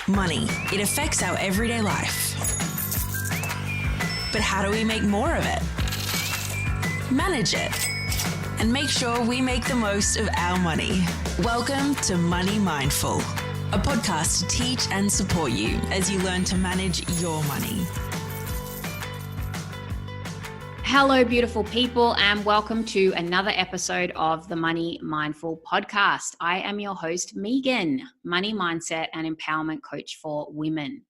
Money. It affects our everyday life. But how do we make more of it? Manage it. And make sure we make the most of our money. Welcome to Money Mindful, a podcast to teach and support you as you learn to manage your money. Hello, beautiful people, and welcome to another episode of the Money Mindful podcast. I am your host, Meaghan, money mindset and empowerment coach for women.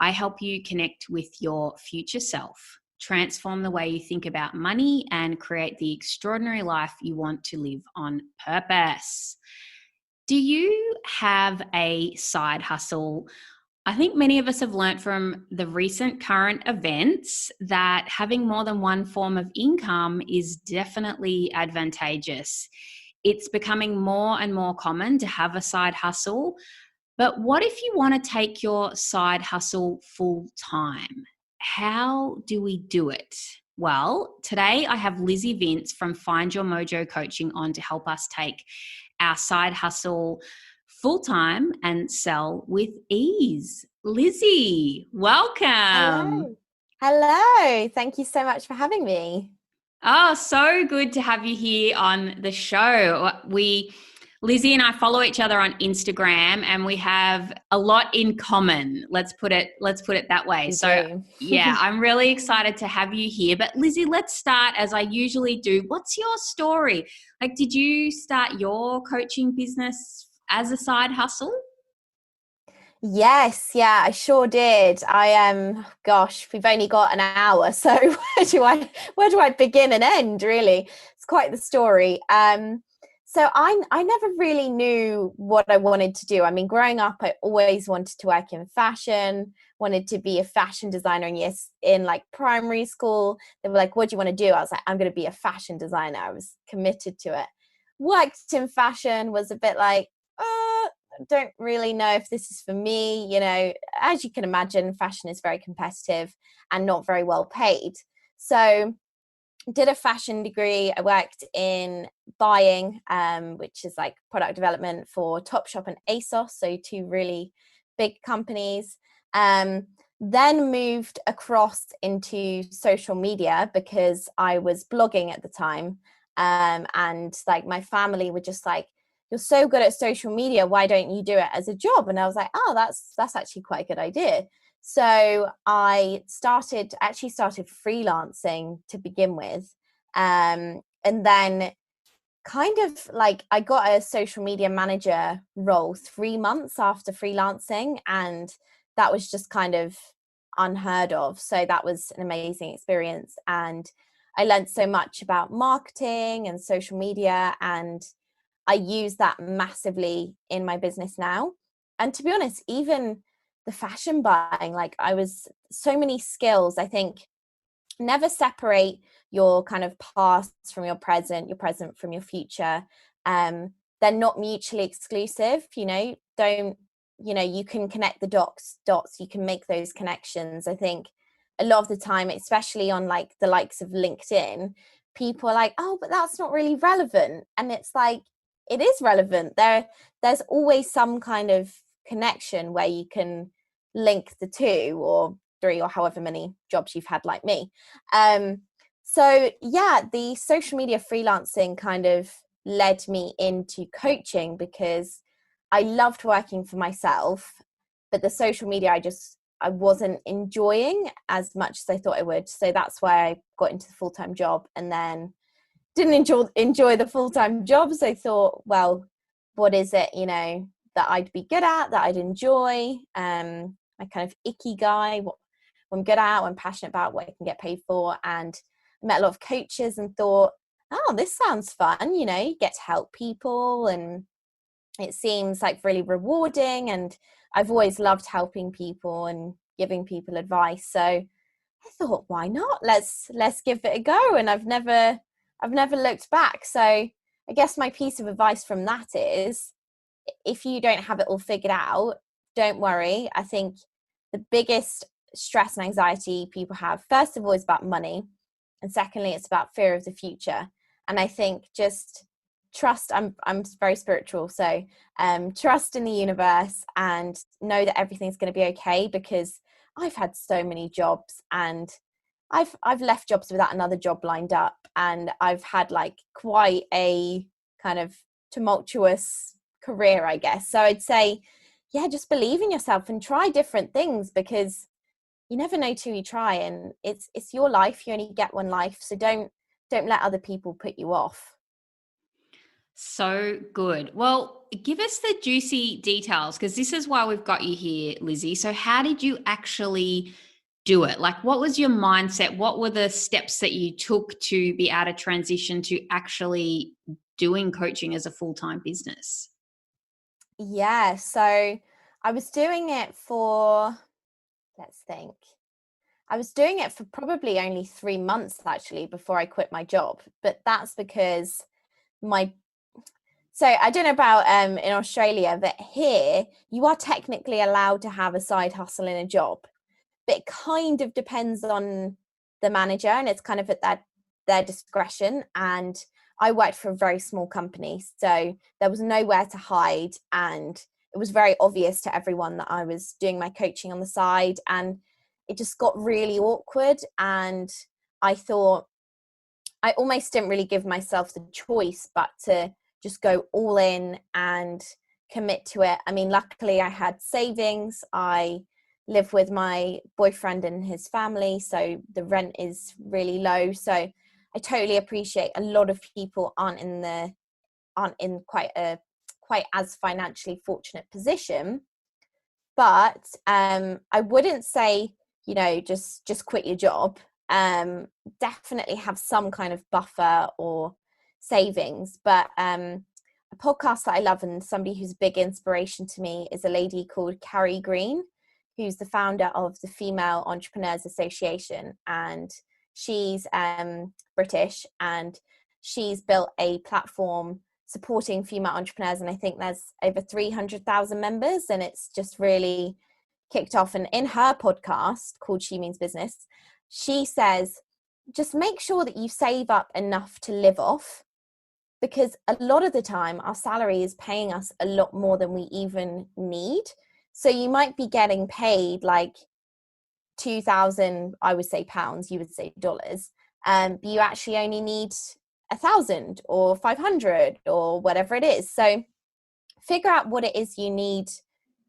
I help you connect with your future self, transform the way you think about money, and create the extraordinary life you want to live on purpose. Do you have a side hustle? I think many of us have learned from the recent current events that having more than one form of income is definitely advantageous. It's becoming more and more common to have a side hustle. But what if you want to take your side hustle full time? How do we do it? Well, today I have Lizzie Vince from Find Your Mojo Coaching on to help us take our side hustle full-time and sell with ease. Lizzie, welcome. Hello. Thank you so much for having me. Oh, so good to have you here on the show. Lizzie and I follow each other on Instagram and we have a lot in common. Let's put it that way. So yeah, I'm really excited to have you here. But Lizzie, let's start as I usually do. What's your story? Like, did you start your coaching business as a side hustle? Yes, yeah, I sure did. We've only got an hour, so where do I begin and end, really? It's quite the story. So I never really knew what I wanted to do. I mean, growing up, I always wanted to work in fashion, wanted to be a fashion designer. And yes, in like primary school, they were like, what do you want to do? I was like, I'm going to be a fashion designer. I was committed to it. Worked in fashion, was a bit like, don't really know if this is for me. You know, as you can imagine, fashion is very competitive and not very well paid. So did a fashion degree. I worked in buying, which is like product development for Topshop and ASOS, so two really big companies. Then moved across into social media because I was blogging at the time. And like my family were just like, you're so good at social media, why don't you do it as a job? And I was like, oh, that's actually quite a good idea. So I started freelancing to begin with. And then kind of like I got a social media manager role 3 months after freelancing, and that was just kind of unheard of. So that was an amazing experience. And I learned so much about marketing and social media, and I use that massively in my business now. And to be honest, even the fashion buying, like so many skills. I think never separate your kind of past from your present from your future. They're not mutually exclusive, you can connect the dots, you can make those connections. I think a lot of the time, especially on like the likes of LinkedIn, people are like, oh, but that's not really relevant. And it's like, it is relevant. There's always some kind of connection where you can link the 2 or 3 or however many jobs you've had like me. So yeah, the social media freelancing kind of led me into coaching because I loved working for myself, but the social media I wasn't enjoying as much as I thought I would. So that's why I got into the full-time job, and then didn't enjoy the full-time job. So I thought, well, what is it, that I'd be good at, that I'd enjoy, my kind of ikigai, what I'm good at, what I'm passionate about, what I can get paid for. And I met a lot of coaches and thought, oh, this sounds fun. You get to help people and it seems like really rewarding. And I've always loved helping people and giving people advice. So I thought, why not? Let's give it a go. And I've never looked back. So I guess my piece of advice from that is, if you don't have it all figured out, don't worry. I think the biggest stress and anxiety people have, first of all, is about money. And secondly, it's about fear of the future. And I think just trust. I'm very spiritual, so trust in the universe and know that everything's going to be okay, because I've had so many jobs, and I've left jobs without another job lined up, and I've had like quite a kind of tumultuous career, I guess. So I'd say, yeah, just believe in yourself and try different things, because you never know till you try, and it's your life. You only get one life, so don't let other people put you off. So good. Well, give us the juicy details, because this is why we've got you here, Lizzie. So how did you actually do it? Like, what was your mindset? What were the steps that you took to be able to transition to actually doing coaching as a full-time business? Yeah, so I was doing it for, let's think. I was doing it for probably only 3 months actually before I quit my job. But that's because so I don't know about in Australia, but here you are technically allowed to have a side hustle in a job, but it kind of depends on the manager, and it's kind of at their discretion. And I worked for a very small company, so there was nowhere to hide, and it was very obvious to everyone that I was doing my coaching on the side, and it just got really awkward. And I thought I almost didn't really give myself the choice but to just go all in and commit to it. I mean, luckily I had savings. I live with my boyfriend and his family, so the rent is really low. So I totally appreciate a lot of people aren't in quite as financially fortunate position. But I wouldn't say, just quit your job. Definitely have some kind of buffer or savings. But a podcast that I love, and somebody who's a big inspiration to me, is a lady called Carrie Green, who's the founder of the Female Entrepreneurs Association. And she's British, and she's built a platform supporting female entrepreneurs. And I think there's over 300,000 members, and it's just really kicked off. And in her podcast called She Means Business, she says, just make sure that you save up enough to live off, because a lot of the time our salary is paying us a lot more than we even need. So you might be getting paid like 2,000, I would say pounds, you would say dollars, but you actually only need 1,000 or 500 or whatever it is. So figure out what it is you need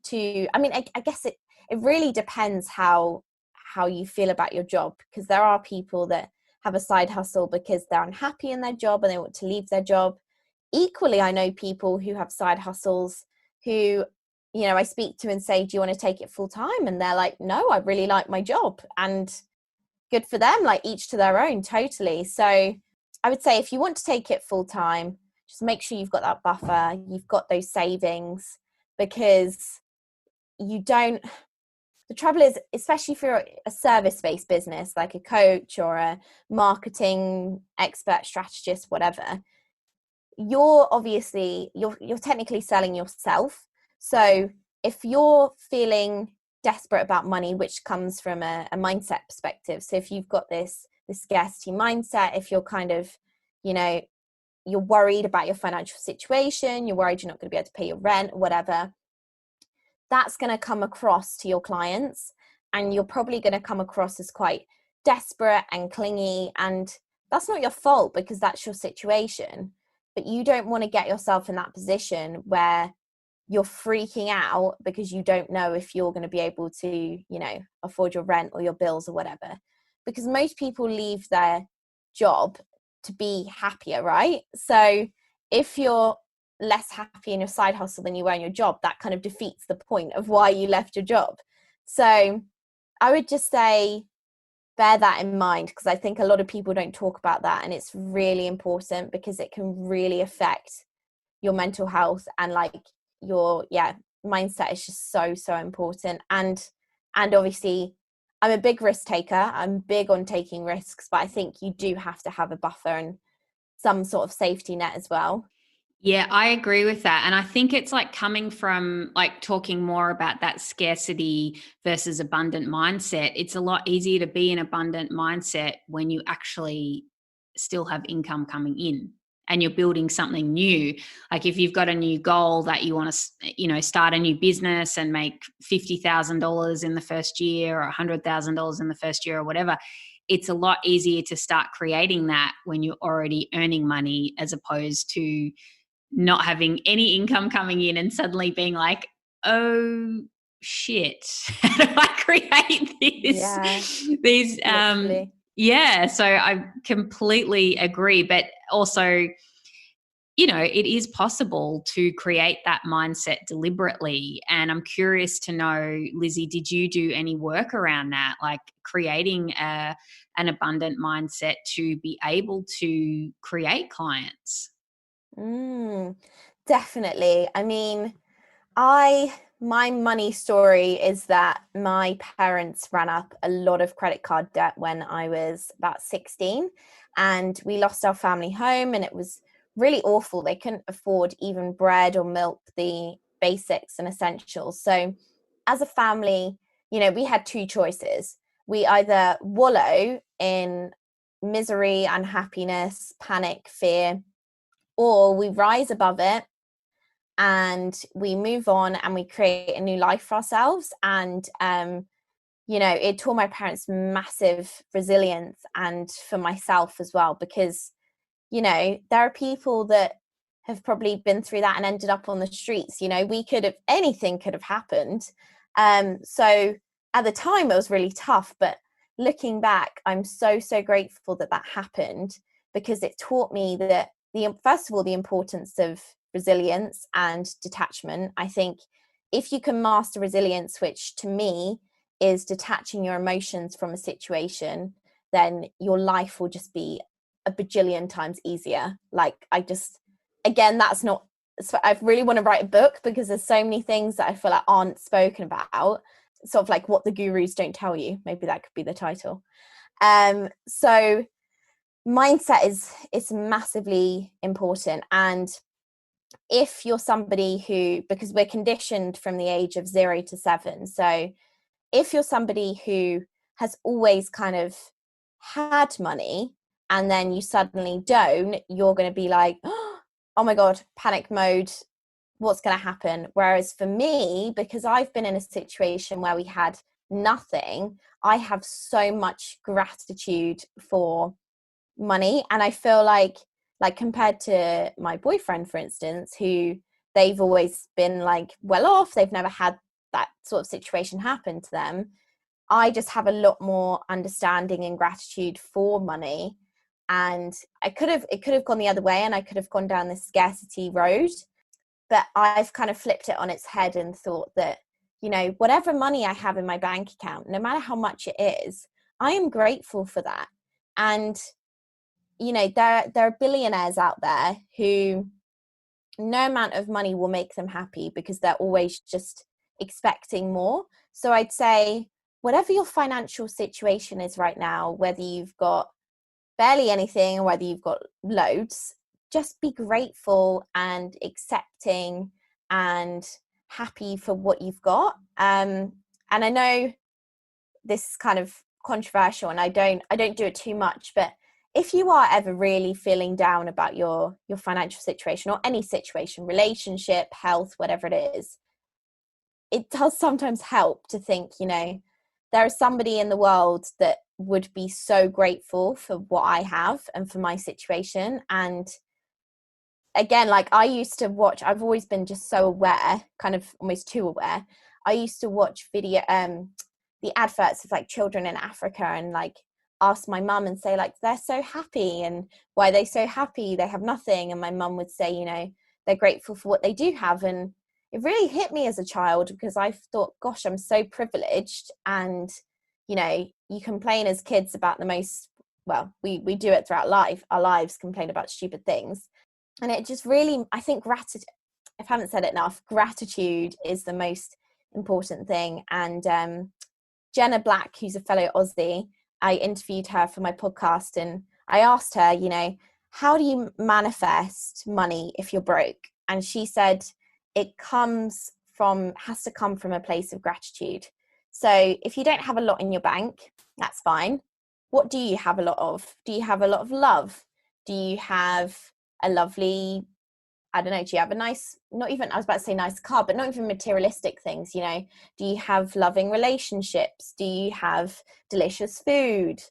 to, I mean, I guess it really depends how you feel about your job, because there are people that have a side hustle because they're unhappy in their job and they want to leave their job. Equally, I know people who have side hustles who, I speak to and say, do you want to take it full time? And they're like, no, I really like my job. And good for them, like each to their own, totally. So I would say if you want to take it full time, just make sure you've got that buffer, you've got those savings, because the trouble is, especially for a service-based business like a coach or a marketing expert, strategist, whatever, you're technically selling yourself. So if you're feeling desperate about money, which comes from a mindset perspective, so if you've got this scarcity mindset, if you're kind of, you're worried about your financial situation, you're worried you're not going to be able to pay your rent or whatever, that's going to come across to your clients, and you're probably going to come across as quite desperate and clingy. And that's not your fault, because that's your situation. But you don't want to get yourself in that position where you're freaking out because you don't know if you're going to be able to, afford your rent or your bills or whatever. Because most people leave their job to be happier, right? So if you're less happy in your side hustle than you were in your job, that kind of defeats the point of why you left your job. So I would just say, bear that in mind, because I think a lot of people don't talk about that, and it's really important, because it can really affect your mental health, and like your mindset is just so important. And obviously I'm a big risk taker, I'm big on taking risks, but I think you do have to have a buffer and some sort of safety net as well. Yeah, I agree with that. And I think it's like coming from like talking more about that scarcity versus abundant mindset. It's a lot easier to be an abundant mindset when you actually still have income coming in. and you're building something new. Like if you've got a new goal that you want to, start a new business and make $50,000 in the first year or $100,000 in the first year or whatever, it's a lot easier to start creating that when you're already earning money, as opposed to not having any income coming in and suddenly being like, oh shit, how do I create this? Yeah, These, literally. yeah, so I completely agree. But also, it is possible to create that mindset deliberately. And I'm curious to know, Lizzie, did you do any work around that, like creating an abundant mindset to be able to create clients? Definitely. I mean, my money story is that my parents ran up a lot of credit card debt when I was about 16, and we lost our family home, and it was really awful. They couldn't afford even bread or milk, the basics and essentials. So as a family, we had two choices. We either wallow in misery, unhappiness, panic, fear, or we rise above it and we move on and we create a new life for ourselves. And it taught my parents massive resilience, and for myself as well, because there are people that have probably been through that and ended up on the streets. Anything could have happened. So at the time it was really tough, but looking back, I'm so grateful that happened, because it taught me that first of all, the importance of resilience and detachment. I think if you can master resilience, which to me is detaching your emotions from a situation, then your life will just be a bajillion times easier. That's not, I really want to write a book, because there's so many things that I feel like aren't spoken about, sort of like what the gurus don't tell you. Maybe that could be the title. So mindset is massively important. And if you're somebody who, because we're conditioned from the age of 0 to 7, so if you're somebody who has always kind of had money and then you suddenly don't, you're going to be like, oh my God, panic mode, what's going to happen? Whereas for me, because I've been in a situation where we had nothing, I have so much gratitude for money. And I feel like compared to my boyfriend, for instance, who they've always been like well off, they've never had that sort of situation happen to them, I just have a lot more understanding and gratitude for money. And it could have gone the other way, and I could have gone down this scarcity road, but I've kind of flipped it on its head and thought that, whatever money I have in my bank account, no matter how much it is, I am grateful for that. And there are billionaires out there who no amount of money will make them happy, because they're always just expecting more. So I'd say, whatever your financial situation is right now, whether you've got barely anything or whether you've got loads, just be grateful and accepting and happy for what you've got. And I know this is kind of controversial, and I don't do it too much, but if you are ever really feeling down about your financial situation, or any situation, relationship, health, whatever it is, it does sometimes help to think, there is somebody in the world that would be so grateful for what I have and for my situation. And again, like I used to watch, I've always been just so aware, kind of almost too aware. I used to watch the adverts of like children in Africa, and like ask my mum and say like, they're so happy, and why are they so happy? They have nothing. And my mum would say, they're grateful for what they do have. And it really hit me as a child, because I thought, gosh, I'm so privileged. And you complain as kids about the most, well, we do it throughout our lives, complain about stupid things. And it just really, I think gratitude, if I haven't said it enough, gratitude is the most important thing. And Jenna Black, who's a fellow Aussie, I interviewed her for my podcast, and I asked her, how do you manifest money if you're broke? And she said it has to come from a place of gratitude. So if you don't have a lot in your bank, that's fine. What do you have a lot of? Do you have a lot of love? Do you have a lovely, I don't know, do you have a nice, not even, I was about to say nice car, but not even materialistic things, you know? Do you have loving relationships? Do you have delicious food?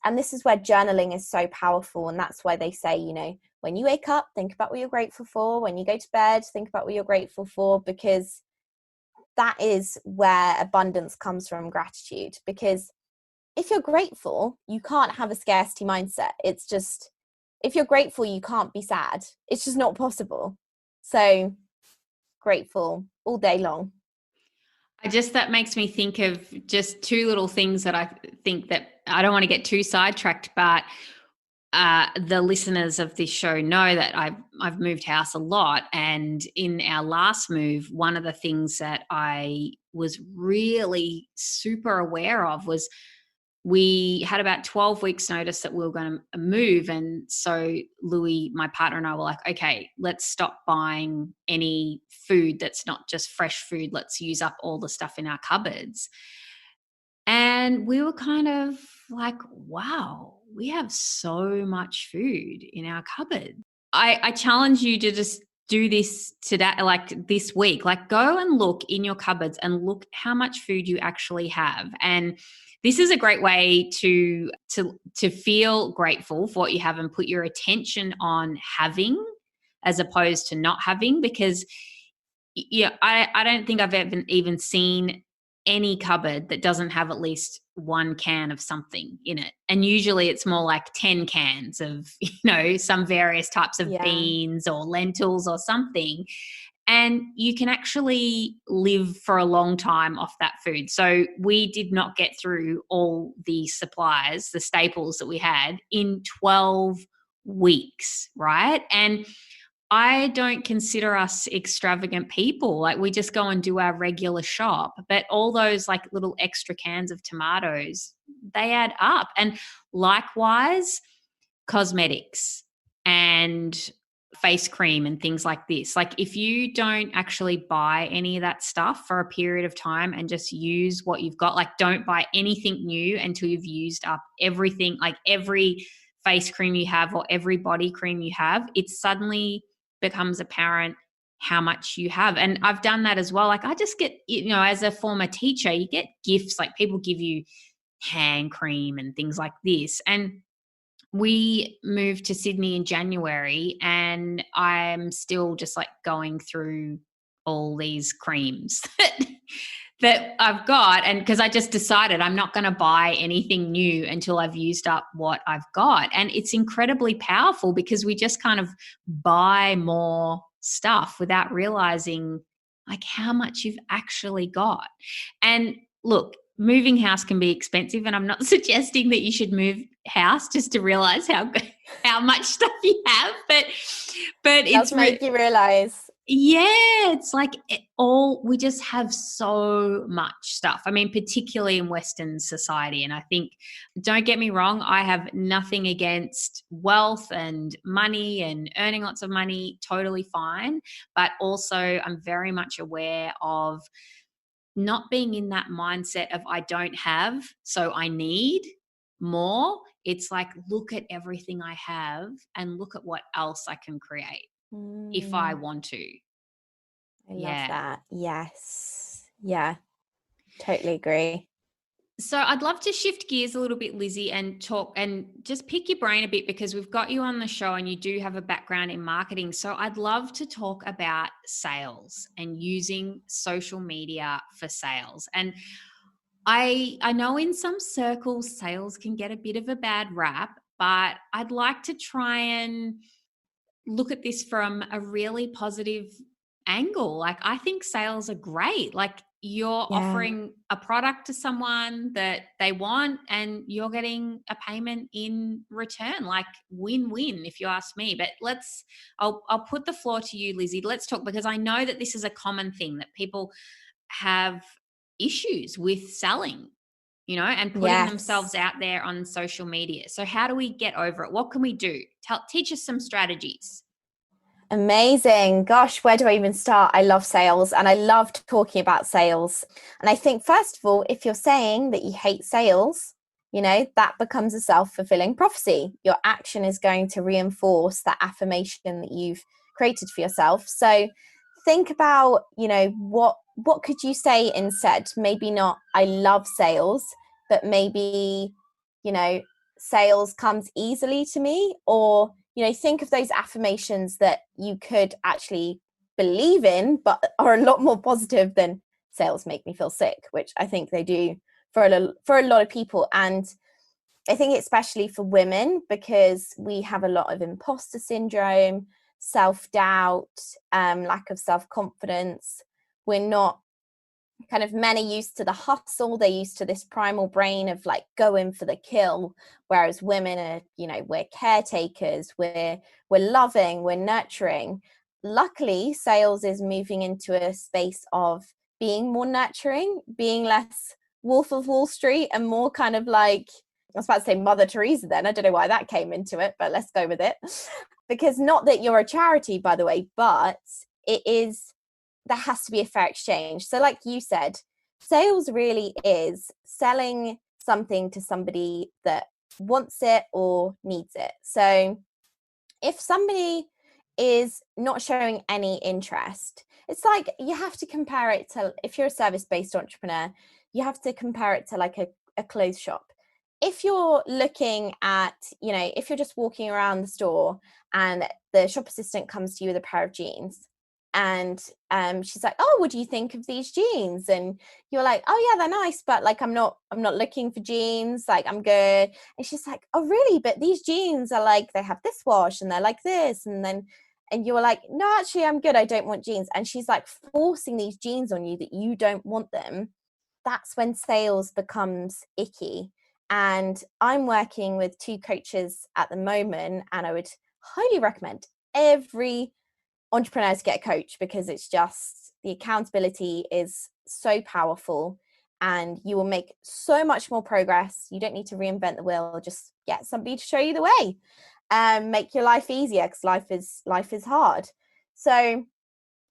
And this is where journaling is so powerful. And that's why they say, you know, when you wake up, think about what you're grateful for. When you go to bed, think about what you're grateful for, because that is where abundance comes from, gratitude. Because if you're grateful, you can't have a scarcity mindset. It's just, if you're grateful, you can't be sad. It's just not possible. So grateful all day long. That makes me think of just two little things that I think that I don't want to get too sidetracked, but the listeners of this show know that I've moved house a lot. And in our last move, one of the things that I was really super aware of was we had about 12 weeks notice that we were going to move. And so Louis, my partner, and I were like, okay, let's stop buying any food that's not just fresh food. Let's use up all the stuff in our cupboards. And we were kind of like, wow, we have so much food in our cupboard. I challenge you to just do this today, like this week, like go and look in your cupboards and look how much food you actually have. And this is a great way to feel grateful for what you have and put your attention on having as opposed to not having, because I don't think I've ever even seen any cupboard that doesn't have at least one can of something in it. And usually it's more like 10 cans of, some various types of beans or lentils or something. And you can actually live for a long time off that food. So we did not get through all the supplies, the staples that we had in 12 weeks, right? And I don't consider us extravagant people. Like we just go and do our regular shop, but all those like little extra cans of tomatoes, they add up. And likewise, cosmetics and face cream and things like this. Like if you don't actually buy any of that stuff for a period of time and just use what you've got, like don't buy anything new until you've used up everything, like every face cream you have or every body cream you have, it suddenly becomes apparent how much you have. And I've done that as well. Like I just get, as a former teacher, you get gifts, like people give you hand cream and things like this. And we moved to Sydney in January and I'm still just like going through all these creams that I've got. And because I just decided I'm not going to buy anything new until I've used up what I've got. And it's incredibly powerful because we just kind of buy more stuff without realizing like how much you've actually got. And look, moving house can be expensive, and I'm not suggesting that you should move house just to realize how much stuff you have, but it does make you realize. Yeah, it's like we just have so much stuff. I mean, particularly in Western society. And I think, don't get me wrong, I have nothing against wealth and money and earning lots of money, totally fine. But also I'm very much aware of not being in that mindset of I don't have, so I need more. It's like, look at everything I have and look at what else I can create if I want to. I love that. Yes. Yeah. Totally agree. So I'd love to shift gears a little bit, Lizzie, and talk and just pick your brain a bit, because we've got you on the show and you do have a background in marketing. So I'd love to talk about sales and using social media for sales. And I know in some circles, sales can get a bit of a bad rap, but I'd like to try and look at this from a really positive angle. Like I think sales are great. Like you're offering a product to someone that they want and you're getting a payment in return, like win-win if you ask me. But I'll put the floor to you, Lizzie. Let's talk, because I know that this is a common thing that people have issues with selling, and putting themselves out there on social media. So how do we get over it? What can we do? Teach us some strategies. Amazing. Gosh, where do I even start? I love sales and I loved talking about sales. And I think, first of all, if you're saying that you hate sales, that becomes a self-fulfilling prophecy. Your action is going to reinforce that affirmation that you've created for yourself. So think about, what could you say instead? Maybe not I love sales, but maybe, sales comes easily to me, or, think of those affirmations that you could actually believe in, but are a lot more positive than sales make me feel sick, which I think they do for a lot of people. And I think especially for women, because we have a lot of imposter syndrome, self-doubt, lack of self-confidence. We're not kind of, men are used to the hustle, they're used to this primal brain of like going for the kill, whereas women are, we're caretakers, we're loving, we're nurturing. Luckily, sales is moving into a space of being more nurturing, being less Wolf of Wall Street, and more kind of like, I was about to say Mother Teresa then, I don't know why that came into it, but let's go with it. Because not that you're a charity, by the way, but it is, there has to be a fair exchange. So like you said, sales really is selling something to somebody that wants it or needs it. So if somebody is not showing any interest, it's like you have to compare it to, if you're a service-based entrepreneur, you have to compare it to like a clothes shop. If you're looking at, if you're just walking around the store and the shop assistant comes to you with a pair of jeans, and she's like, oh, what do you think of these jeans? And you're like, oh yeah, they're nice, but like I'm not looking for jeans, like I'm good. And she's like, oh really, but these jeans are like, they have this wash and they're like this, and you're like, no, actually I'm good, I don't want jeans. And she's like forcing these jeans on you that you don't want them. That's when sales becomes icky. And I'm working with 2 coaches at the moment, and I would highly recommend every entrepreneurs get a coach, because it's just, the accountability is so powerful and you will make so much more progress. You don't need to reinvent the wheel, just get somebody to show you the way, make your life easier, because life is hard. So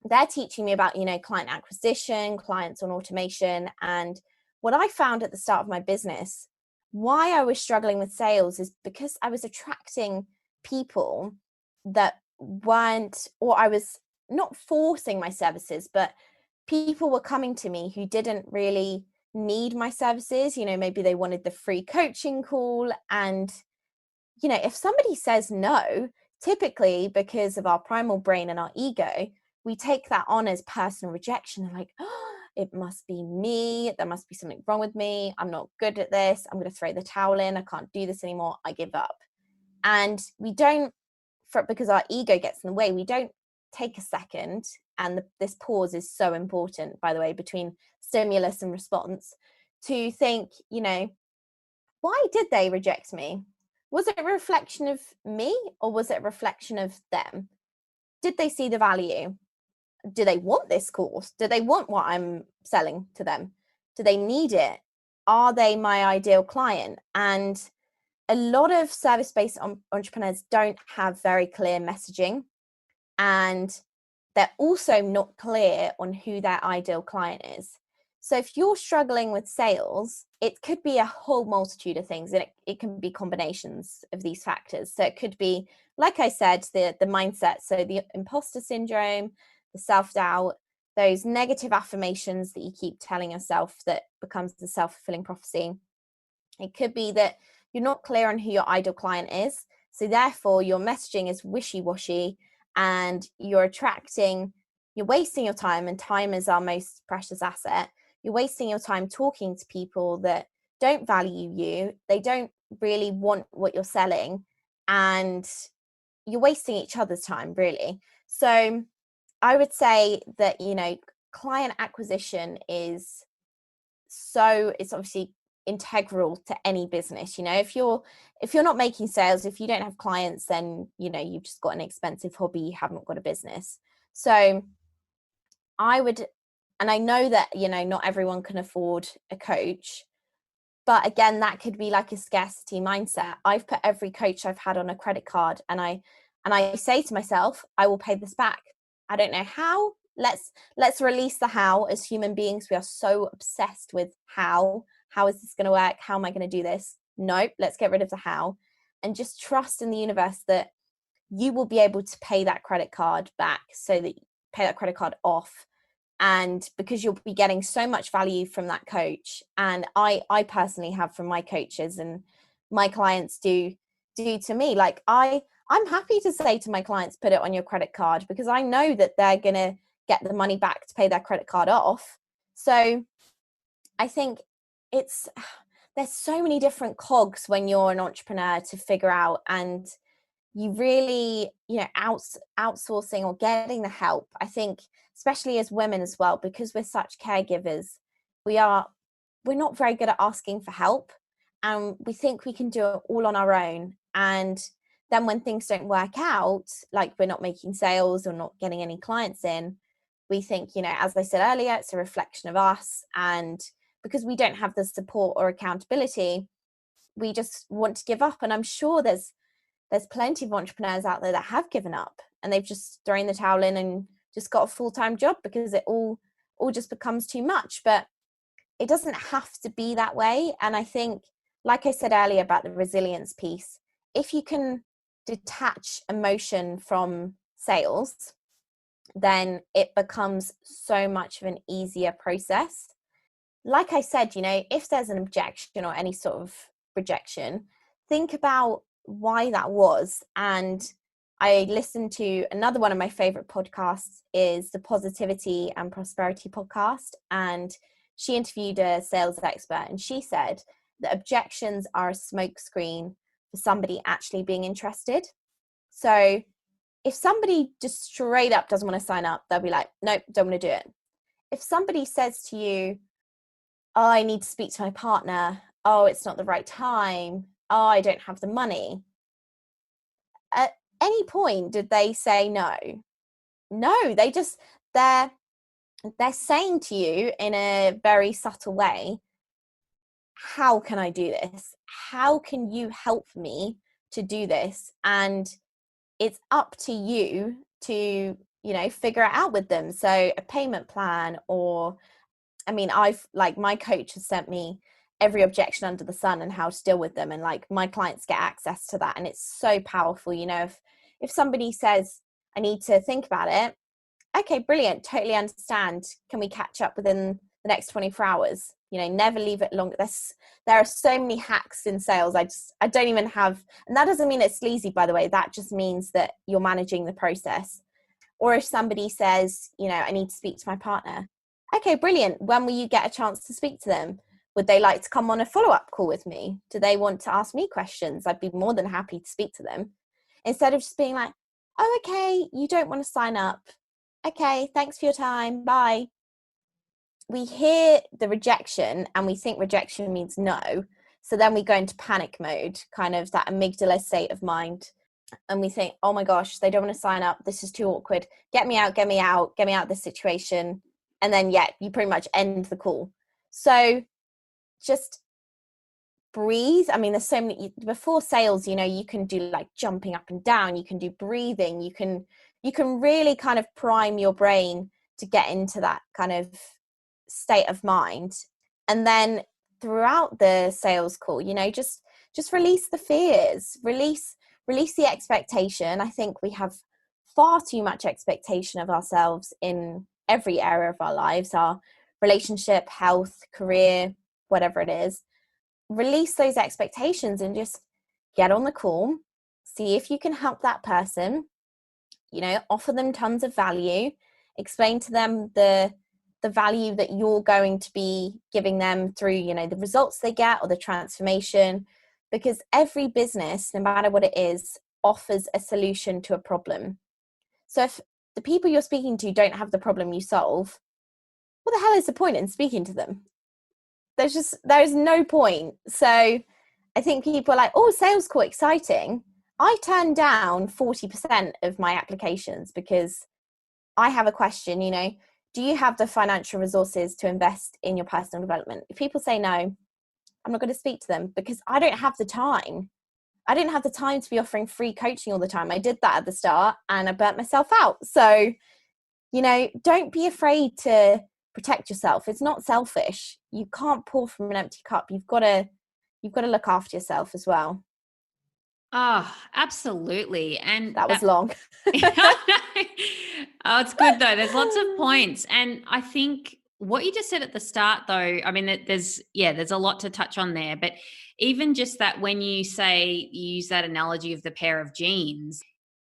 they're teaching me about, client acquisition, clients on automation. And what I found at the start of my business, why I was struggling with sales, is because I was attracting people that weren't, or I was not forcing my services, but people were coming to me who didn't really need my services. Maybe they wanted the free coaching call. And, if somebody says no, typically because of our primal brain and our ego, we take that on as personal rejection, and like, oh, it must be me, there must be something wrong with me, I'm not good at this, I'm going to throw the towel in, I can't do this anymore, I give up. And we don't, because our ego gets in the way, we don't take a second. And this pause is so important, by the way, between stimulus and response, to think, why did they reject me? Was it a reflection of me, or was it a reflection of them? Did they see the value? Do they want this course? Do they want what I'm selling to them? Do they need it? Are they my ideal client? And a lot of service-based entrepreneurs don't have very clear messaging, and they're also not clear on who their ideal client is. So if you're struggling with sales, it could be a whole multitude of things, and it can be combinations of these factors. So it could be, like I said, the mindset, so the imposter syndrome, the self-doubt, those negative affirmations that you keep telling yourself that becomes the self-fulfilling prophecy. It could be that you're not clear on who your ideal client is, so therefore your messaging is wishy-washy, and you're wasting your time, and time is our most precious asset. You're wasting your time talking to people that don't value you, they don't really want what you're selling, and you're wasting each other's time, really. So I would say that, client acquisition is it's obviously integral to any business. If you're not making sales, if you don't have clients, then you've just got an expensive hobby, you haven't got a business. So I would, and I know that not everyone can afford a coach, but again, that could be like a scarcity mindset. I've put every coach I've had on a credit card, and I say to myself, I will pay this back. I don't know how. Let's release the how. As human beings, we are so obsessed with how is this going to work? How am I going to do this? Nope, let's get rid of the how, and just trust in the universe that you will be able to pay that credit card back, so that pay that credit card off. And because you'll be getting so much value from that coach, and I personally have from my coaches, and my clients do to me, like I'm happy to say to my clients, put it on your credit card, because I know that they're gonna get the money back to pay their credit card off. So I think there's so many different cogs when you're an entrepreneur to figure out, and you really, outsourcing or getting the help. I think especially as women as well, because we're such caregivers, we're not very good at asking for help, and we think we can do it all on our own. And then when things don't work out, like we're not making sales or not getting any clients in, we think, as I said earlier, it's a reflection of us. And because we don't have the support or accountability, we just want to give up. And I'm sure there's plenty of entrepreneurs out there that have given up, and they've just thrown the towel in and just got a full-time job because it all just becomes too much. But it doesn't have to be that way. And I think, like I said earlier about the resilience piece, if you can detach emotion from sales, then it becomes so much of an easier process. Like I said, if there's an objection or any sort of rejection, think about why that was. And I listened to another one of my favorite podcasts, is the Positivity and Prosperity podcast, and she interviewed a sales expert, and she said that objections are a smokescreen for somebody actually being interested. So if somebody just straight up doesn't want to sign up, they'll be like, nope, don't want to do it. If somebody says to you, oh, I need to speak to my partner, oh, it's not the right time, oh, I don't have the money, at any point did they say no? No, they're saying to you in a very subtle way, how can I do this? How can you help me to do this? And it's up to you to, figure it out with them. So a payment plan, or, my coach has sent me every objection under the sun and how to deal with them. And my clients get access to that. And it's so powerful. If somebody says, I need to think about it. Okay, brilliant. Totally understand. Can we catch up within the next 24 hours? Never leave it long. There are so many hacks in sales. I don't even have, and that doesn't mean it's sleazy, by the way. That just means that you're managing the process. Or if somebody says, I need to speak to my partner. Okay, brilliant. When will you get a chance to speak to them? Would they like to come on a follow-up call with me? Do they want to ask me questions? I'd be more than happy to speak to them. Instead of just being like, oh, okay, you don't want to sign up. Okay, thanks for your time. Bye. We hear the rejection and we think rejection means no. So then we go into panic mode, kind of that amygdala state of mind. And we think, oh my gosh, they don't want to sign up. This is too awkward. Get me out of this situation. And then, you pretty much end the call. So just breathe. There's so many, before sales, you can do like jumping up and down. You can do breathing. You can really kind of prime your brain to get into that kind of state of mind. And then throughout the sales call, just release the fears, release the expectation. I think we have far too much expectation of ourselves in every area of our lives, our relationship, health, career, whatever it is. Release those expectations and just get on the call, see if you can help that person, offer them tons of value, explain to them the value that you're going to be giving them through, the results they get or the transformation, because every business, no matter what it is, offers a solution to a problem. So if the people you're speaking to don't have the problem you solve, what the hell is the point in speaking to them? There's no point. So I think people are like, oh, sales call, exciting. I turn down 40% of my applications because I have a question, do you have the financial resources to invest in your personal development? If people say no, I'm not going to speak to them because I don't have the time. I didn't have the time to be offering free coaching all the time. I did that at the start and I burnt myself out. So, don't be afraid to protect yourself. It's not selfish. You can't pour from an empty cup. You've got to you've got to look after yourself as well. Oh, absolutely. And That was long. Oh, it's good though. There's lots of points. And I think what you just said at the start though, I mean, there's a lot to touch on there, but even just that when you use that analogy of the pair of jeans,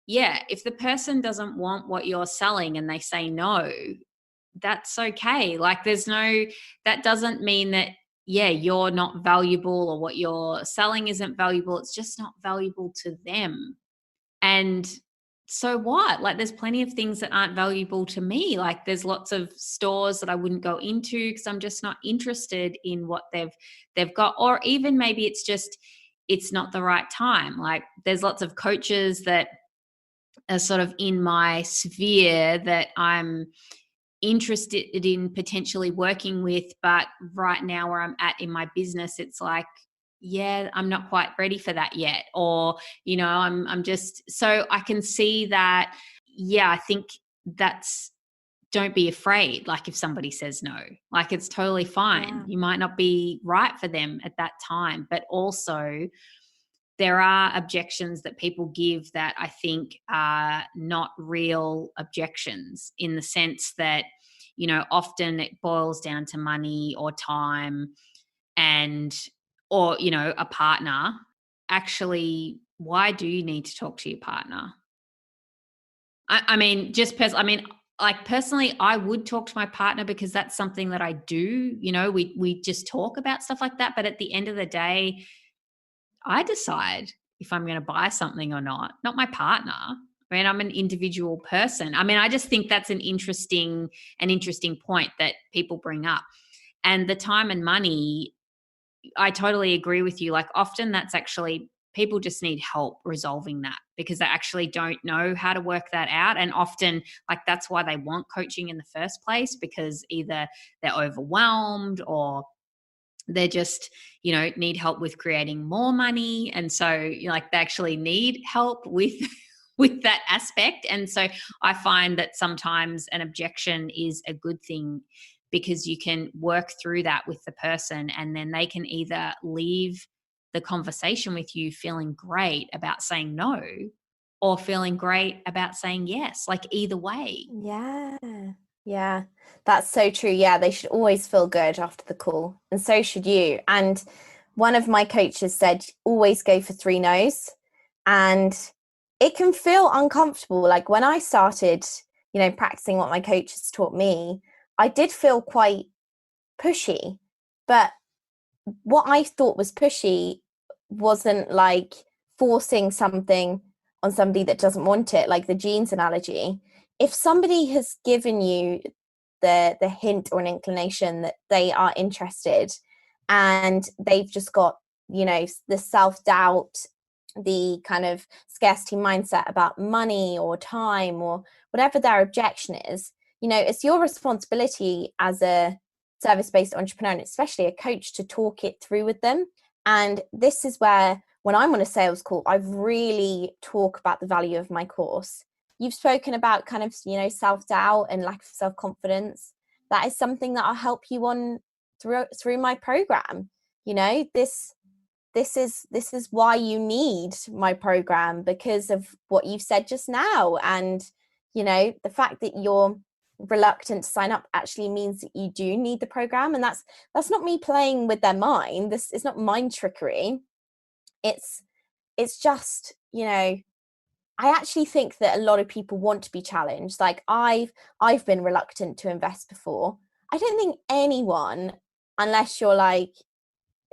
if the person doesn't want what you're selling and they say no, that's okay. Like that doesn't mean that, you're not valuable or what you're selling isn't valuable. It's just not valuable to them. And so what? Like there's plenty of things that aren't valuable to me. Like there's lots of stores that I wouldn't go into because I'm just not interested in what they've got. Or even maybe it's not the right time. Like there's lots of coaches that are sort of in my sphere that I'm interested in potentially working with, but right now where I'm at in my business, it's like, I'm not quite ready for that yet. Or, I'm just, so I can see that, I think don't be afraid. Like if somebody says no, like it's totally fine. Yeah. You might not be right for them at that time, but also there are objections that people give that I think are not real objections, in the sense that, often it boils down to money or time or a partner. Actually, why do you need to talk to your partner? I mean, like personally, I would talk to my partner because that's something that I do. We just talk about stuff like that. But at the end of the day, I decide if I'm going to buy something or not my partner. I mean, I'm an individual person. I mean, I just think that's an interesting point that people bring up. And the time and money, I totally agree with you. Like often that's actually, people just need help resolving that because they actually don't know how to work that out. And often like that's why they want coaching in the first place, because either they're overwhelmed or they just, need help with creating more money. And so like they actually need help with with that aspect. And so I find that sometimes an objection is a good thing, because you can work through that with the person and then they can either leave the conversation with you feeling great about saying no or feeling great about saying yes, like either way. Yeah, that's so true. Yeah, they should always feel good after the call, and so should you. And one of my coaches said, always go for 3 no's. And it can feel uncomfortable. Like when I started, practicing what my coaches taught me, I did feel quite pushy. But what I thought was pushy wasn't like forcing something on somebody that doesn't want it, like the jeans analogy. If somebody has given you the hint or an inclination that they are interested and they've just got, the self-doubt, the kind of scarcity mindset about money or time or whatever their objection is, it's your responsibility as a service-based entrepreneur, and especially a coach, to talk it through with them. And this is where, when I'm on a sales call, I really talk about the value of my course. You've spoken about kind of, self-doubt and lack of self-confidence. That is something that I'll help you on through my program. This is why you need my program, because of what you've said just now. And the fact that you're reluctant to sign up actually means that you do need the program. And that's not me playing with their mind. This is not mind trickery. It's just, I actually think that a lot of people want to be challenged. Like I've been reluctant to invest before. I don't think anyone, unless you're like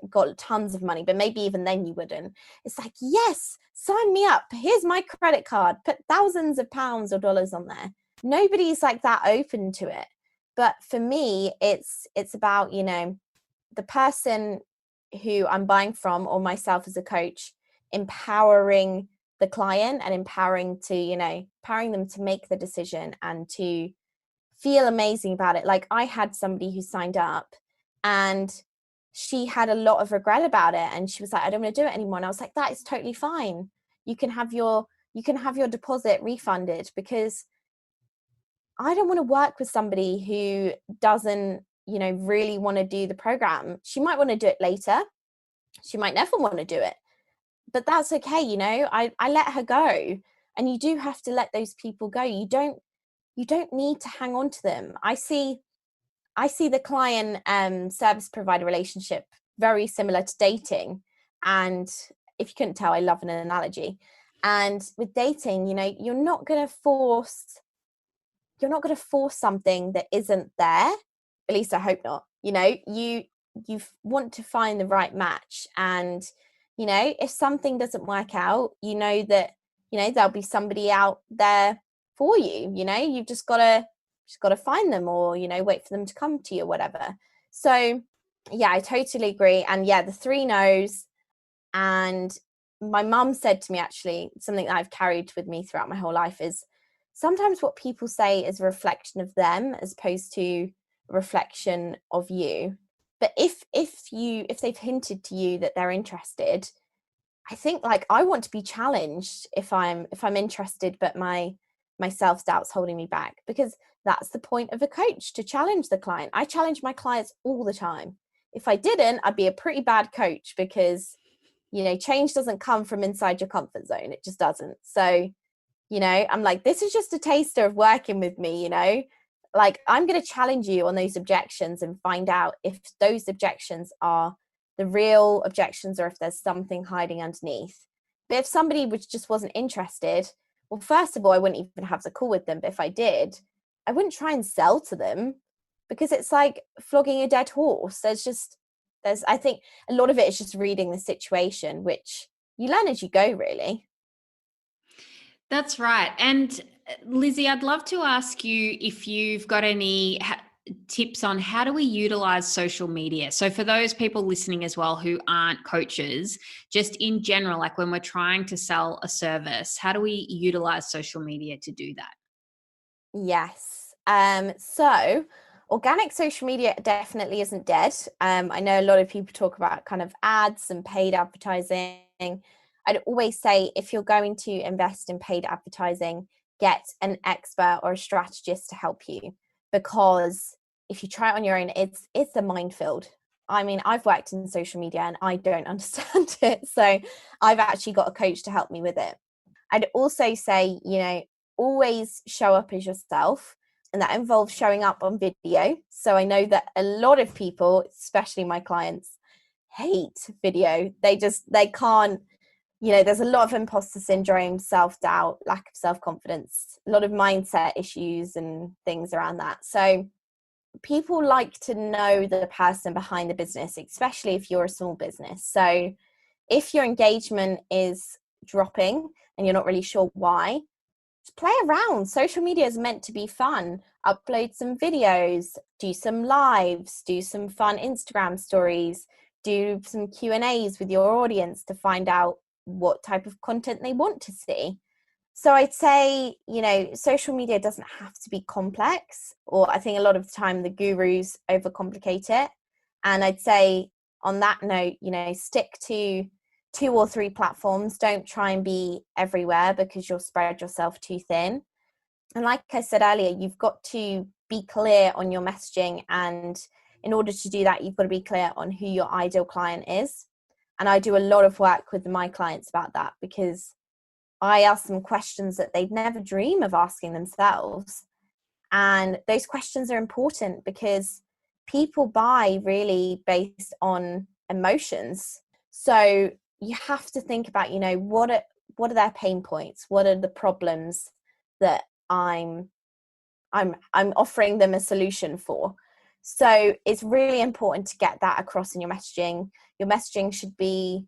got tons of money, but maybe even then you wouldn't. It's like, yes, sign me up. Here's my credit card. Put thousands of pounds or dollars on there. Nobody's like that open to it. But for me, it's about, the person who I'm buying from, or myself as a coach, empowering the client and empowering them to make the decision and to feel amazing about it. Like I had somebody who signed up and she had a lot of regret about it, and she was like, I don't want to do it anymore. And I was like, that is totally fine. You can have your deposit refunded, because I don't want to work with somebody who doesn't, really want to do the program. She might want to do it later, She might never want to do it, but that's okay. You know, I let her go. And you do have to let those people go. You don't need to hang on to them. I see the client service provider relationship very similar to dating. And if you couldn't tell, I love an analogy. And with dating, you know, you're not going to force something that isn't there. At least I hope not. You know, you want to find the right match. And, you know, if something doesn't work out, you know that, you know, there'll be somebody out there for you. You know, you've just got to find them, or, you know, wait for them to come to you or whatever. So yeah, I totally agree. And yeah, the 3 no's. And my mum said to me, actually, something that I've carried with me throughout my whole life is sometimes what people say is a reflection of them as opposed to a reflection of you. But if they've hinted to you that they're interested, I think, like, I want to be challenged if I'm interested, but my self-doubt's holding me back, because that's the point of a coach, to challenge the client. I challenge my clients all the time. If I didn't, I'd be a pretty bad coach, because, you know, change doesn't come from inside your comfort zone. It just doesn't. So, you know, I'm like, this is just a taster of working with me, you know, like, I'm going to challenge you on those objections and find out if those objections are the real objections or if there's something hiding underneath. But if somebody just wasn't interested, well, first of all, I wouldn't even have the call with them. But if I did, I wouldn't try and sell to them, because it's like flogging a dead horse. I think a lot of it is just reading the situation, which you learn as you go, really. That's right. And Lizzie, I'd love to ask you if you've got any tips on how do we utilize social media. So for those people listening as well who aren't coaches, just in general, like when we're trying to sell a service, how do we utilize social media to do that? Yes. So organic social media definitely isn't dead. I know a lot of people talk about kind of ads and paid advertising. I'd always say, if you're going to invest in paid advertising, get an expert or a strategist to help you, because if you try it on your own, it's a minefield. I mean, I've worked in social media and I don't understand it. So I've actually got a coach to help me with it. I'd also say, you know, always show up as yourself. And that involves showing up on video. So I know that a lot of people, especially my clients, hate video. They can't, you know, there's a lot of imposter syndrome, self-doubt, lack of self-confidence, a lot of mindset issues and things around that. So people like to know the person behind the business, especially if you're a small business. So if your engagement is dropping and you're not really sure why, just play around. Social media is meant to be fun. Upload some videos, do some lives, do some fun Instagram stories, do some Q&As with your audience to find out what type of content they want to see. So I'd say, you know, social media doesn't have to be complex, or I think a lot of the time the gurus overcomplicate it. And I'd say, on that note, you know, stick to 2 or 3 platforms. Don't try and be everywhere, because you'll spread yourself too thin. And like I said earlier, you've got to be clear on your messaging. And in order to do that, you've got to be clear on who your ideal client is. And I do a lot of work with my clients about that, because I ask them questions that they'd never dream of asking themselves. And those questions are important, because people buy really based on emotions. So you have to think about, you know, what are their pain points? What are the problems that I'm offering them a solution for? So it's really important to get that across in your messaging. Your messaging should be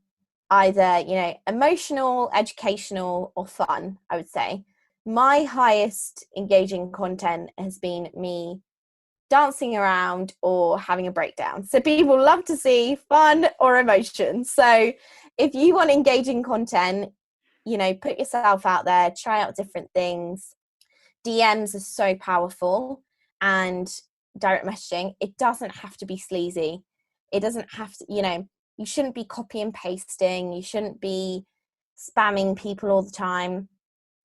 either, you know, emotional, educational, or fun, I would say. My highest engaging content has been me dancing around or having a breakdown. So people love to see fun or emotion. So if you want engaging content, you know, put yourself out there, try out different things. DMs are so powerful, and direct messaging, it doesn't have to be sleazy. It doesn't have to, you know, you shouldn't be copy and pasting. You shouldn't be spamming people all the time.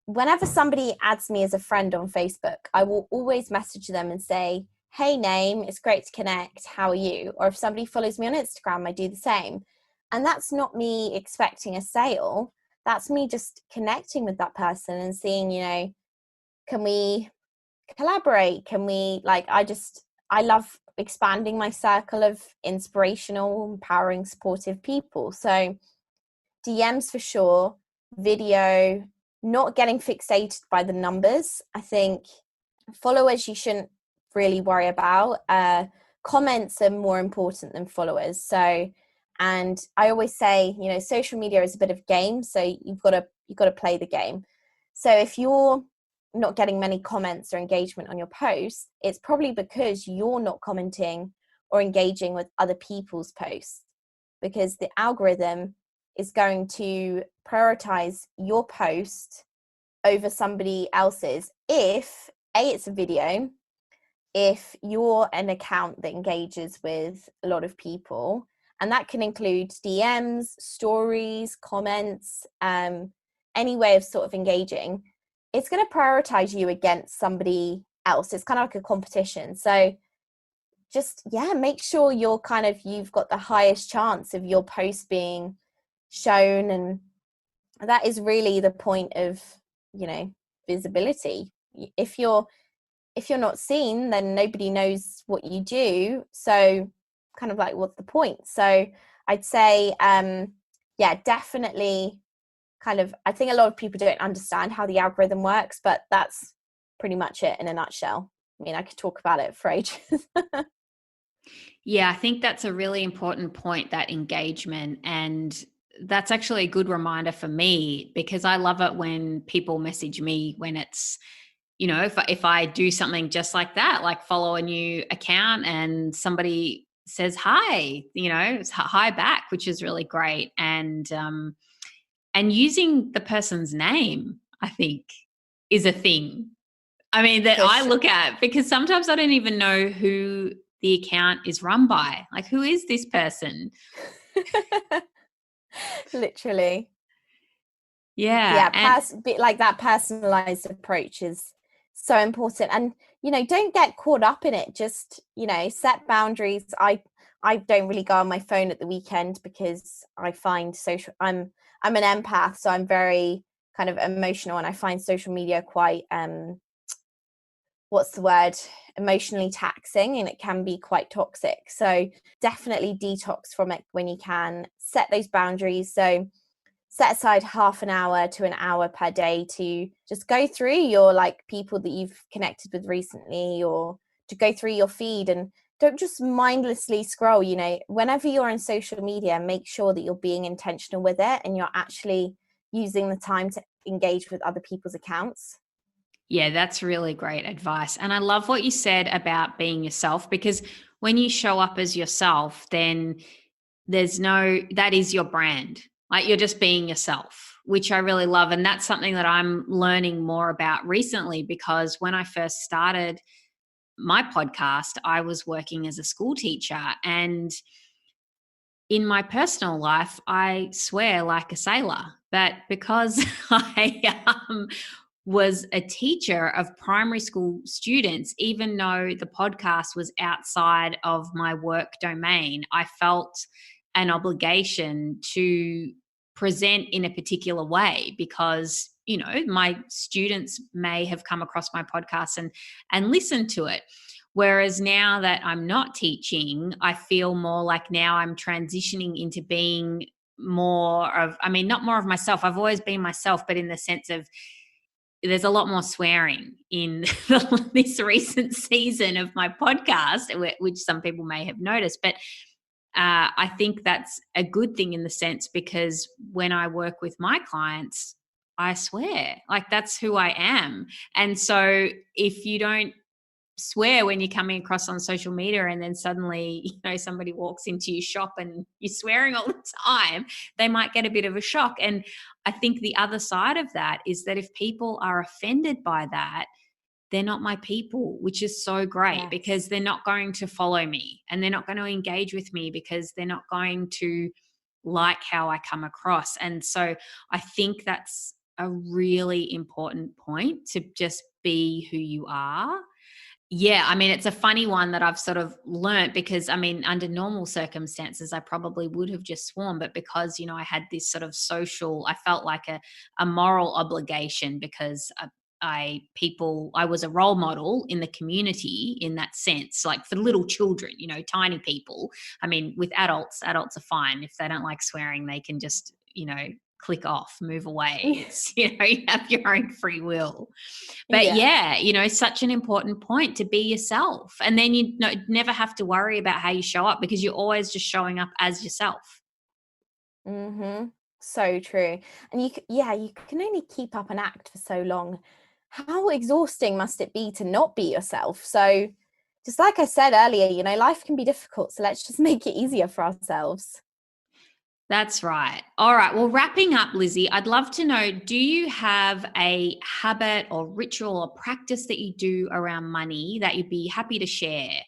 Whenever somebody adds me as a friend on Facebook, I will always message them and say, hey, name, it's great to connect. How are you? Or if somebody follows me on Instagram, I do the same. And that's not me expecting a sale. That's me just connecting with that person and seeing, can we collaborate? Can we, I love expanding my circle of inspirational, empowering, supportive people. So DMs for sure, video, not getting fixated by the numbers. I think followers you shouldn't really worry about. Comments are more important than followers. So, and I always say, social media is a bit of game, so you've got to play the game. So if you're not getting many comments or engagement on your posts, it's probably because you're not commenting or engaging with other people's posts, because the algorithm is going to prioritize your post over somebody else's if it's a video, if you're an account that engages with a lot of people, and that can include DMs, stories, comments, any way of sort of engaging, it's going to prioritize you against somebody else. It's kind of like a competition. So just, make sure you've got the highest chance of your post being shown. And that is really the point of, visibility. If you're not seen, then nobody knows what you do. So kind of like, what's the point? So I'd say, definitely I think a lot of people don't understand how the algorithm works, but that's pretty much it in a nutshell. I mean, I could talk about it for ages. Yeah, I think that's a really important point, that engagement. And that's actually a good reminder for me, because I love it when people message me when it's, if I do something just like that, like follow a new account and somebody says hi, it's hi back, which is really great. And using the person's name, I think, is a thing. I mean, that I look at, because sometimes I don't even know who the account is run by. Like, who is this person? Literally. Yeah. That personalized approach is so important. And, don't get caught up in it. Just, set boundaries. I don't really go on my phone at the weekend because I find I'm an empath, so I'm very kind of emotional, and I find social media quite, emotionally taxing, and it can be quite toxic. So definitely detox from it when you can. Set those boundaries. So set aside half an hour to an hour per day to just go through your people that you've connected with recently, or to go through your feed, and don't just mindlessly scroll. Whenever you're on social media, make sure that you're being intentional with it and you're actually using the time to engage with other people's accounts. Yeah, that's really great advice. And I love what you said about being yourself, because when you show up as yourself, then that is your brand. Like, you're just being yourself, which I really love. And that's something that I'm learning more about recently, because when I first started my podcast, I was working as a school teacher, and in my personal life, I swear like a sailor. But because I was a teacher of primary school students, even though the podcast was outside of my work domain, I felt an obligation to present in a particular way, because my students may have come across my podcast and listened to it. Whereas now that I'm not teaching, I feel more like now I'm transitioning into being not more of myself. I've always been myself, but in the sense of, there's a lot more swearing in this recent season of my podcast, which some people may have noticed. But I think that's a good thing in the sense, because when I work with my clients, I swear, like, that's who I am. And so if you don't swear when you're coming across on social media, and then suddenly somebody walks into your shop and you're swearing all the time, they might get a bit of a shock. And I think the other side of that is that if people are offended by that, they're not my people, which is so great. Yes. Because they're not going to follow me, and they're not going to engage with me, because they're not going to like how I come across. And so I think that's a really important point, to just be who you are. Yeah, I mean, it's a funny one that I've sort of learnt because, I mean, under normal circumstances, I probably would have just sworn, but because, I had this sort of I felt like a moral obligation because I was a role model in the community in that sense, like for little children, tiny people. I mean, with adults are fine. If they don't like swearing, they can just, click off, move away. It's, you have your own free will. But yeah, such an important point to be yourself. And then you never have to worry about how you show up because you're always just showing up as yourself. So true. And you can only keep up an act for so long. How exhausting must it be to not be yourself? So just like I said earlier, life can be difficult. So let's just make it easier for ourselves. That's right. All right. Well, wrapping up, Lizzie, I'd love to know, do you have a habit or ritual or practice that you do around money that you'd be happy to share?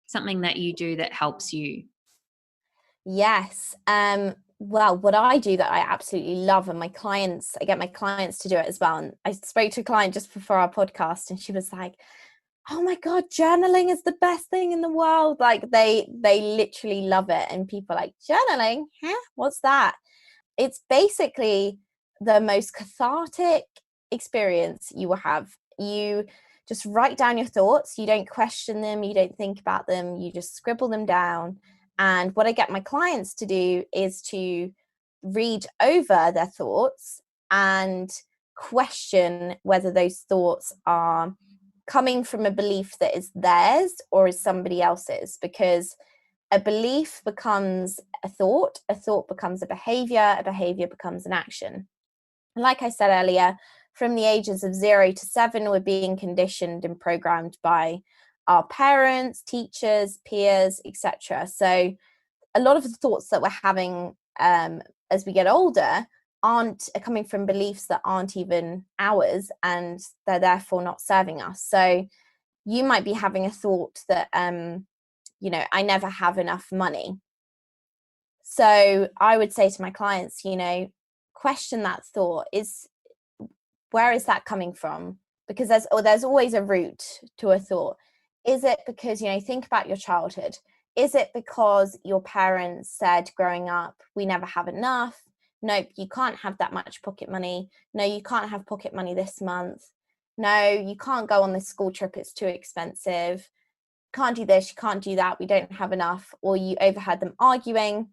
Something that you do that helps you? Yes. Well, what I do that I absolutely love, and I get my clients to do it as well. And I spoke to a client just before our podcast, and she was like, "Oh my God, journaling is the best thing in the world." Like they literally love it. And people are like, "Journaling? Huh? What's that?" It's basically the most cathartic experience you will have. You just write down your thoughts. You don't question them. You don't think about them. You just scribble them down. And what I get my clients to do is to read over their thoughts and question whether those thoughts are coming from a belief that is theirs or is somebody else's, because a belief becomes a thought becomes a behavior becomes an action. Like I said earlier, from the ages of 0 to 7, we're being conditioned and programmed by our parents, teachers, peers, etc. So a lot of the thoughts that we're having as we get older are coming from beliefs that aren't even ours, and they're therefore not serving us. So you might be having a thought that I never have enough money. So I would say to my clients, question that thought. Where is that coming from? Because there's always a root to a thought. Is it because, think about your childhood. Is it because your parents said growing up, we never have enough? Nope, you can't have that much pocket money. No, you can't have pocket money this month. No, you can't go on this school trip. It's too expensive. Can't do this, you can't do that, we don't have enough. Or you overheard them arguing,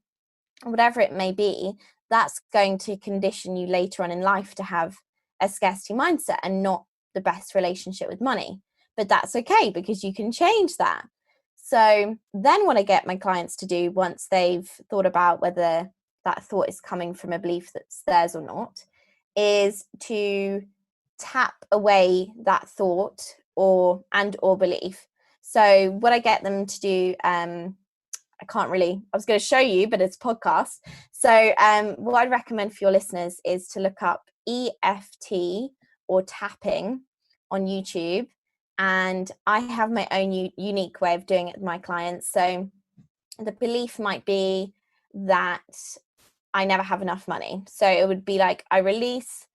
whatever it may be. That's going to condition you later on in life to have a scarcity mindset and not the best relationship with money. But that's okay, because you can change that. So then what I get my clients to do, once they've thought about whether that thought is coming from a belief that's theirs or not, is to tap away that thought or belief. So what I get them to do, I was going to show you, but it's a podcast. So what I'd recommend for your listeners is to look up EFT or tapping on YouTube. And I have my own unique way of doing it with my clients. So the belief might be that I never have enough money. So it would be like, I release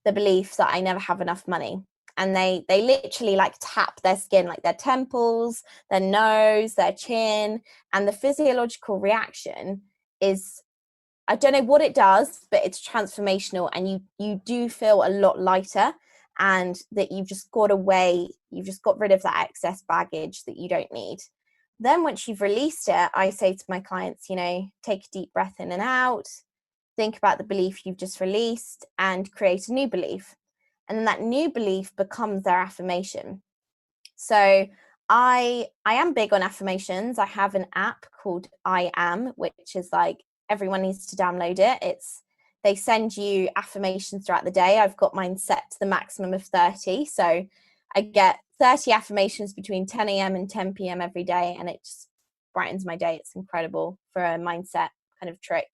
the belief that I never have enough money. And they literally like tap their skin, like their temples, their nose, their chin. And the physiological reaction is, I don't know what it does, but it's transformational. And you do feel a lot lighter, and that you've just got rid of that excess baggage that you don't need. Then once you've released it, I say to my clients, take a deep breath in and out, think about the belief you've just released, and create a new belief. And then that new belief becomes their affirmation. So I am big on affirmations. I have an app called I Am, which is like, everyone needs to download it. They send you affirmations throughout the day. I've got mine set to the maximum of 30. So I get 30 affirmations between 10 a.m. and 10 p.m. every day. And it just brightens my day. It's incredible for a mindset kind of trick.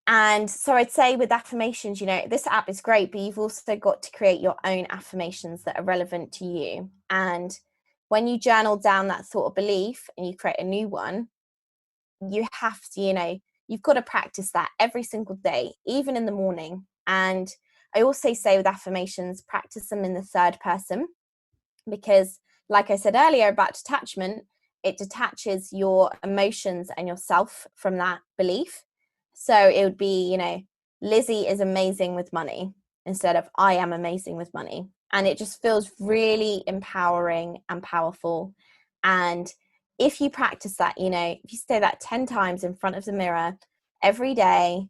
And so I'd say with affirmations, this app is great, but you've also got to create your own affirmations that are relevant to you. And when you journal down that thought or belief and you create a new one, you have to, you've got to practice that every single day, even in the morning. And I also say with affirmations, practice them in the third person, because like I said earlier about detachment, it detaches your emotions and yourself from that belief. So it would be, you know, Lizzie is amazing with money instead of I am amazing with money. And it just feels really empowering and powerful. And if you practice that, you know, if you say that 10 times in front of the mirror every day,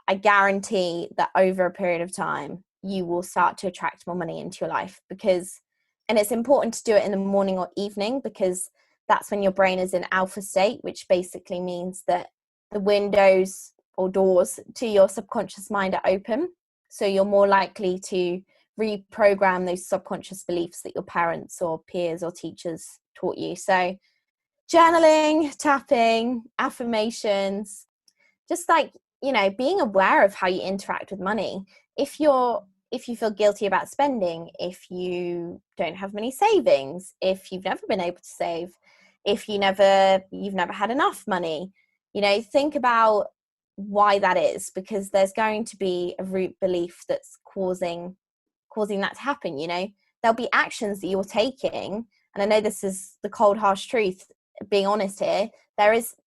I guarantee that over a period of time, you will start to attract more money into your life. And it's important to do it in the morning or evening, because that's when your brain is in alpha state, which basically means that the windows or doors to your subconscious mind are open. So you're more likely to reprogram those subconscious beliefs that your parents or peers or teachers taught you. So journaling, tapping, affirmations, just like, you know, being aware of how you interact with money. If you feel guilty about spending, if you don't have many savings, if you've never been able to save, if you've never had enough money, you know, think about why that is, because there's going to be a root belief that's causing that to happen. You know, there'll be actions that you're taking, and I know this is the cold harsh truth, being honest here,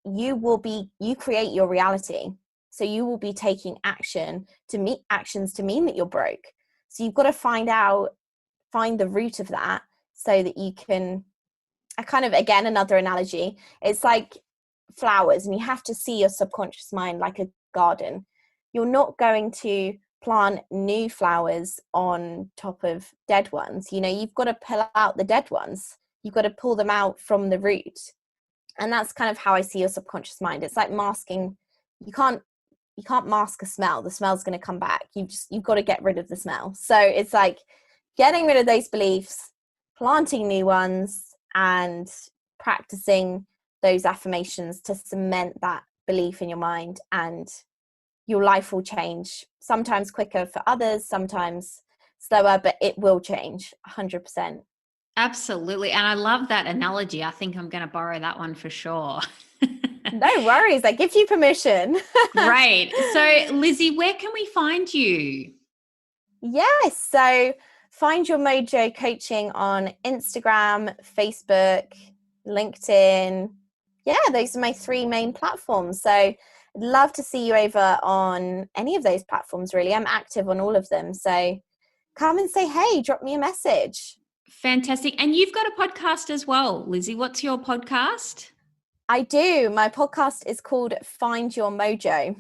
you create your reality. So you will be taking actions to mean that you're broke. So you've got to find the root of that, so that you can, I kind of, again, another analogy, it's like flowers, and you have to see your subconscious mind like a garden. You're not going to plant new flowers on top of dead ones. You know, you've got to pull out the dead ones. You've got to pull them out from the root. And that's kind of how I see your subconscious mind. It's like masking. You can't mask a smell. The smell's going to come back. You've got to get rid of the smell. So it's like getting rid of those beliefs, planting new ones, and practicing those affirmations to cement that belief in your mind, and your life will change. Sometimes quicker for others, sometimes slower, but it will change 100%. Absolutely. And I love that analogy. I think I'm going to borrow that one for sure. No worries. I give you permission. Great. So, Lizzie, where can we find you? Yes. So Find Your Mojo Coaching on Instagram, Facebook, LinkedIn. Yeah, those are my 3 main platforms. So I'd love to see you over on any of those platforms, really. I'm active on all of them. So come and say, hey, drop me a message. Fantastic. And you've got a podcast as well, Lizzie. What's your podcast? I do. My podcast is called Find Your Mojo.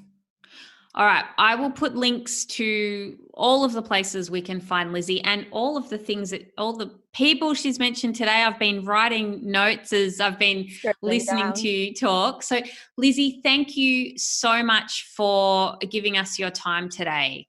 All right. I will put links to all of the places we can find Lizzie, and all of the things all the people she's mentioned today. I've been writing notes as I've been listening to you talk. So, Lizzie, thank you so much for giving us your time today.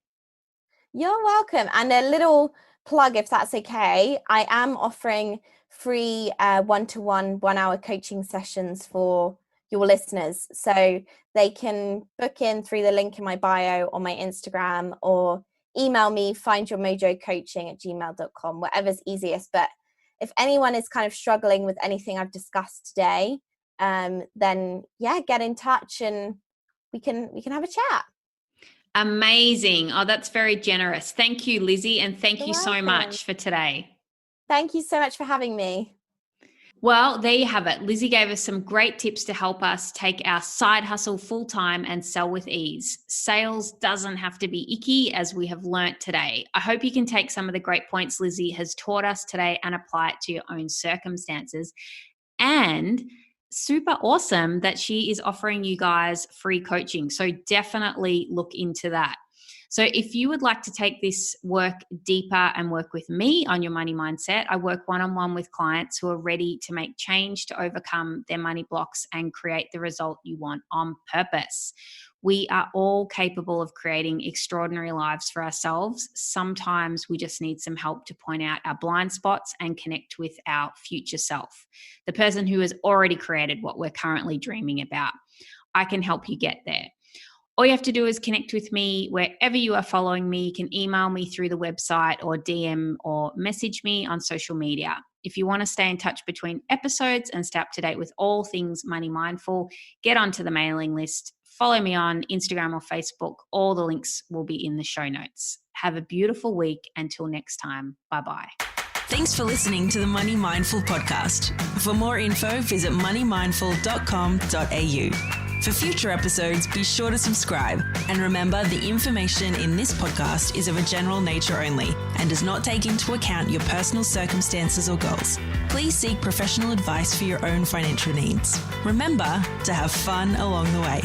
You're welcome. And a little plug, if that's okay. I am offering free one-to-one 1-hour coaching sessions for your listeners. So they can book in through the link in my bio on my Instagram, or email me, findyourmojocoaching@gmail.com, whatever's easiest. But if anyone is kind of struggling with anything I've discussed today, then yeah, get in touch and we can have a chat. Amazing. Oh, that's very generous. Thank you, Lizzie. And thank You're you so welcome. much for today. Thank you so much for having me. Well, there you have it. Lizzie gave us some great tips to help us take our side hustle full-time and sell with ease. Sales doesn't have to be icky, as we have learnt today. I hope you can take some of the great points Lizzie has taught us today and apply it to your own circumstances. And super awesome that she is offering you guys free coaching. So definitely look into that. So if you would like to take this work deeper and work with me on your money mindset, I work one-on-one with clients who are ready to make change to overcome their money blocks and create the result you want on purpose. We are all capable of creating extraordinary lives for ourselves. Sometimes we just need some help to point out our blind spots and connect with our future self, the person who has already created what we're currently dreaming about. I can help you get there. All you have to do is connect with me wherever you are following me. You can email me through the website, or DM or message me on social media. If you want to stay in touch between episodes and stay up to date with all things Money Mindful, get onto the mailing list. Follow me on Instagram or Facebook. All the links will be in the show notes. Have a beautiful week. Until next time. Bye-bye. Thanks for listening to the Money Mindful podcast. For more info, visit moneymindful.com.au. For future episodes, be sure to subscribe. And remember, the information in this podcast is of a general nature only and does not take into account your personal circumstances or goals. Please seek professional advice for your own financial needs. Remember to have fun along the way.